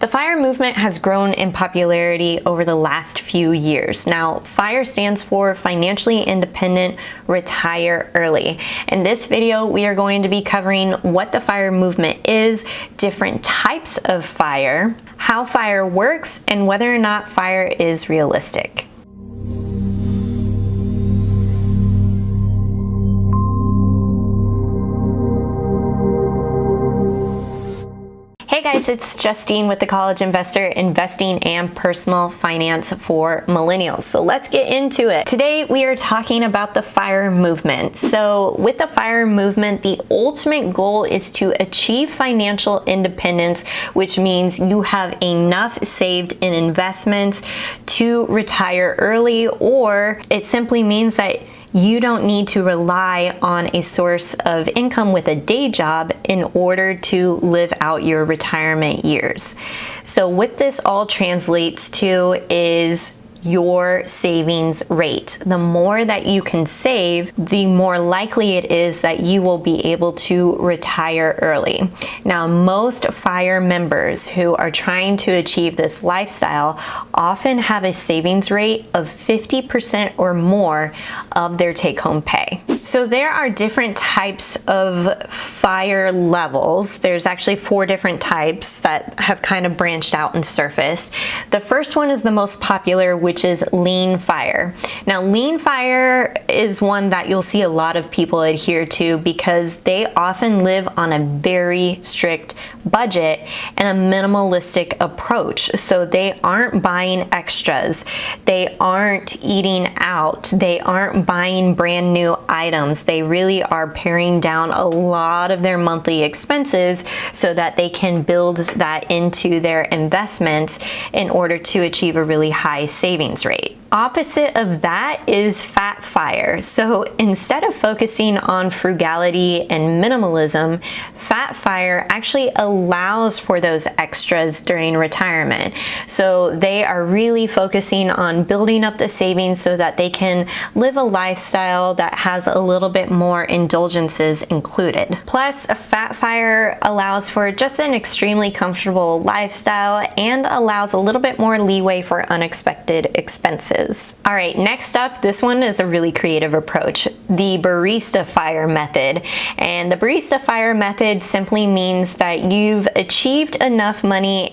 The FIRE movement has grown in popularity over the last few years. Now, FIRE stands for Financially Independent, Retire Early. In this video, we are going to be covering what the FIRE movement is, different types of FIRE, how FIRE works, and whether or not FIRE is realistic. Hey guys, it's Justine with The College Investor, investing and personal finance for millennials. So let's get into it. Today we are talking about the FIRE movement. So with the FIRE movement, the ultimate goal is to achieve financial independence, which means you have enough saved in investments to retire early, or it simply means that you don't need to rely on a source of income with a day job in order to live out your retirement years. So what this all translates to is your savings rate. The more that you can save, the more likely it is that you will be able to retire early. Now, most FIRE members who are trying to achieve this lifestyle often have a savings rate of 50% or more of their take-home pay. So there are different types of FIRE levels. There's actually 4 different types that have kind of branched out and surfaced. The first one is the most popular, which is lean FIRE. Now, lean FIRE is one that you'll see a lot of people adhere to because they often live on a very strict budget and a minimalistic approach. So they aren't buying extras, they aren't eating out, they aren't buying brand new items. They really are paring down a lot of their monthly expenses so that they can build that into their investments in order to achieve a really high savings rate. Opposite of that is fat FIRE. So instead of focusing on frugality and minimalism, fat FIRE actually allows for those extras during retirement. So they are really focusing on building up the savings so that they can live a lifestyle that has a little bit more indulgences included. Plus, fat FIRE allows for just an extremely comfortable lifestyle and allows a little bit more leeway for unexpected expenses. All right, next up, this one is a really creative approach, the Barista FIRE method. And the Barista FIRE method simply means that you've achieved enough money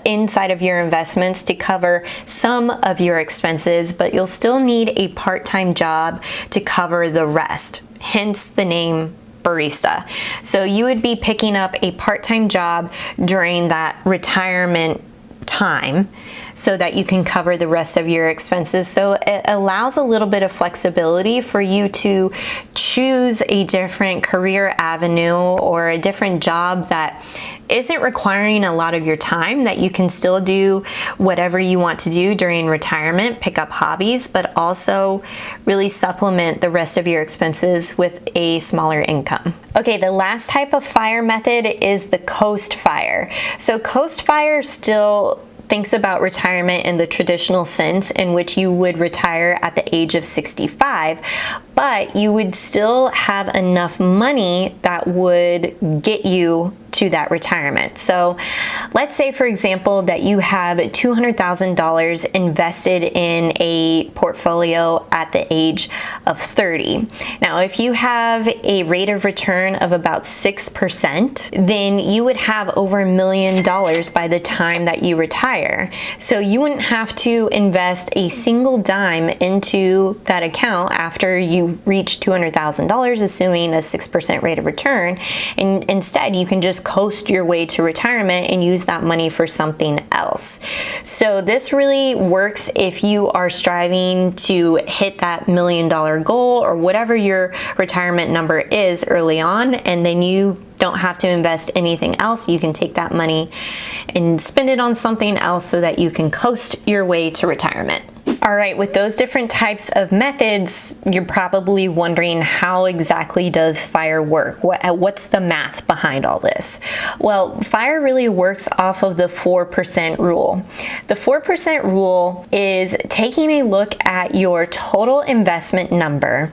inside of your investments to cover some of your expenses, but you'll still need a part-time job to cover the rest, hence the name barista. So you would be picking up a part-time job during that retirement time so that you can cover the rest of your expenses. So it allows a little bit of flexibility for you to choose a different career avenue or a different job that isn't requiring a lot of your time, that you can still do whatever you want to do during retirement, pick up hobbies, but also really supplement the rest of your expenses with a smaller income. Okay, the last type of FIRE method is the coast FIRE. So coast FIRE still thinks about retirement in the traditional sense in which you would retire at the age of 65, but you would still have enough money that would get you to that retirement. So let's say, for example, that you have $200,000 invested in a portfolio at the age of 30. Now, if you have a rate of return of about 6%, then you would have over $1 million by the time that you retire. So you wouldn't have to invest a single dime into that account after you reach $200,000, assuming a 6% rate of return. And instead, you can just coast your way to retirement and use that money for something else. So this really works if you are striving to hit that $1 million goal or whatever your retirement number is early on, and then you don't have to invest anything else. You can take that money and spend it on something else so that you can coast your way to retirement. All right, with those different types of methods, you're probably wondering, how exactly does FIRE work? What's the math behind all this? Well, FIRE really works off of the 4% rule. The 4% rule is taking a look at your total investment number,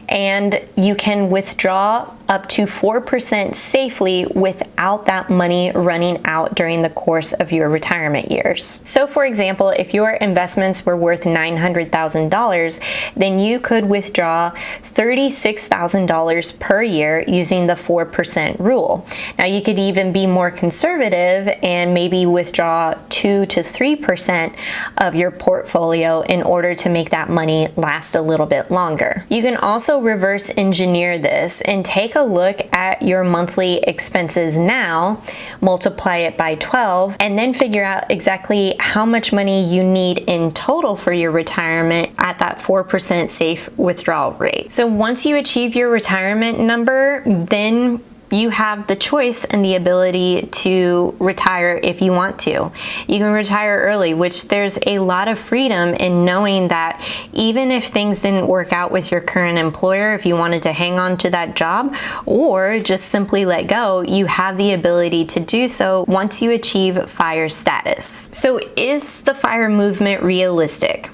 and you can withdraw up to 4% safely without without that money running out during the course of your retirement years. So for example, if your investments were worth $900,000, then you could withdraw $36,000 per year using the 4% rule. Now you could even be more conservative and maybe withdraw 2 to 3% of your portfolio in order to make that money last a little bit longer. You can also reverse engineer this and take a look at your monthly expenses now, multiply it by 12, and then figure out exactly how much money you need in total for your retirement at that 4% safe withdrawal rate. So once you achieve your retirement number, then you have the choice and the ability to retire if you want to. You can retire early, which there's a lot of freedom in knowing that even if things didn't work out with your current employer, if you wanted to hang on to that job or just simply let go, you have the ability to do so once you achieve FIRE status. So is the FIRE movement realistic?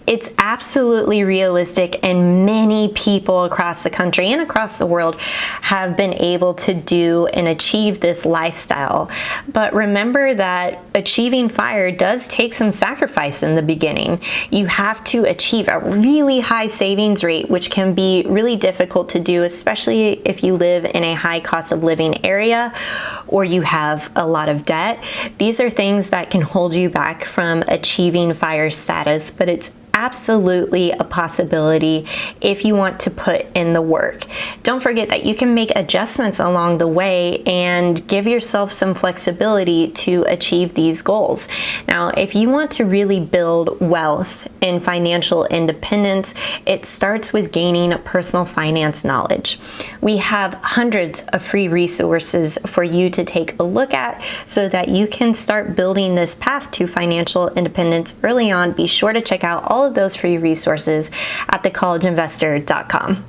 It's absolutely realistic, and many people across the country and across the world have been able to do and achieve this lifestyle. But remember that achieving FIRE does take some sacrifice in the beginning. You have to achieve a really high savings rate, which can be really difficult to do, especially if you live in a high cost of living area or you have a lot of debt. These are things that can hold you back from achieving FIRE status, but it's absolutely a possibility if you want to put in the work. Don't forget that you can make adjustments along the way and give yourself some flexibility to achieve these goals. Now, if you want to really build wealth and financial independence, it starts with gaining personal finance knowledge. We have hundreds of free resources for you to take a look at so that you can start building this path to financial independence early on. Be sure to check out all of those free resources at thecollegeinvestor.com.